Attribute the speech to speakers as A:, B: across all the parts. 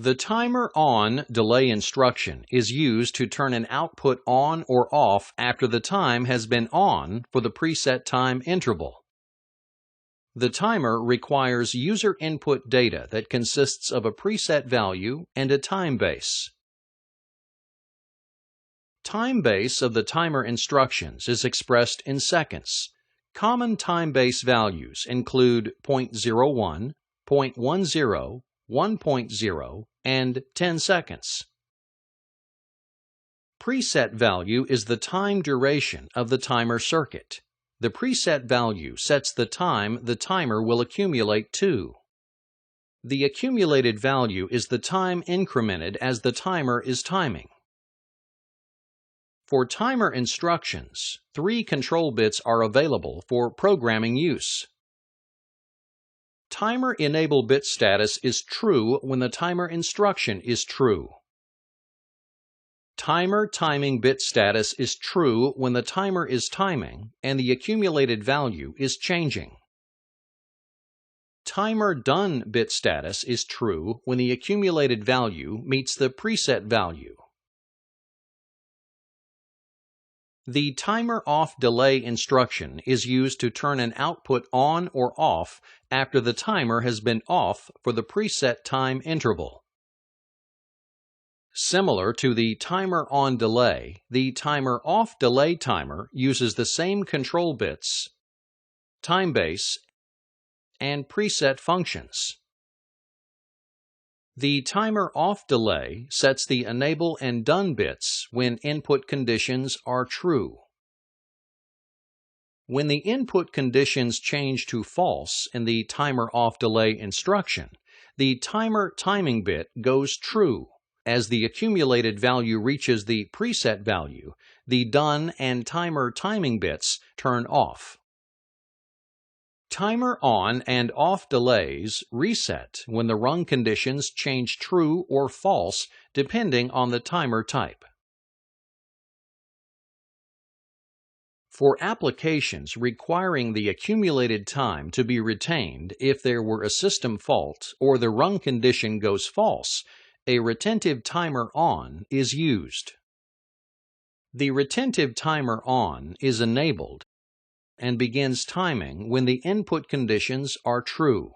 A: The timer on delay instruction is used to turn an output on or off after the time has been on for the preset time interval. The timer requires user input data that consists of a preset value and a time base. Time base of the timer instructions is expressed in seconds. Common time base values include 0.01, 0.10, 1.0, and 10 seconds. Preset value is the time duration of the timer circuit. The preset value sets the time the timer will accumulate to. The accumulated value is the time incremented as the timer is timing. For timer instructions, 3 control bits are available for programming use. Timer enable bit status is true when the timer instruction is true. Timer timing bit status is true when the timer is timing and the accumulated value is changing. Timer done bit status is true when the accumulated value meets the preset value. The timer off delay instruction is used to turn an output on or off after the timer has been off for the preset time interval. Similar to the timer on delay, the timer off delay timer uses the same control bits, time base, and preset functions. The timer off delay sets the enable and done bits when input conditions are true. When the input conditions change to false in the timer off delay instruction, the timer timing bit goes true. As the accumulated value reaches the preset value, the done and timer timing bits turn off. Timer on and off delays reset when the run conditions change true or false depending on the timer type. For applications requiring the accumulated time to be retained if there were a system fault or the run condition goes false, a retentive timer on is used. The retentive timer on is enabled and begins timing when the input conditions are true.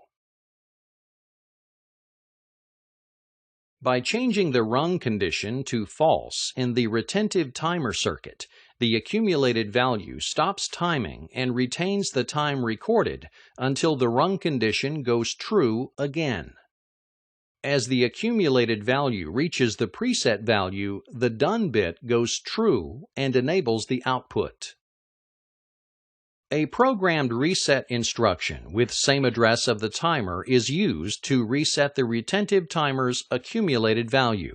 A: By changing the run condition to false in the retentive timer circuit, the accumulated value stops timing and retains the time recorded until the run condition goes true again. As the accumulated value reaches the preset value, the done bit goes true and enables the output. A programmed reset instruction with same address of the timer is used to reset the retentive timer's accumulated value.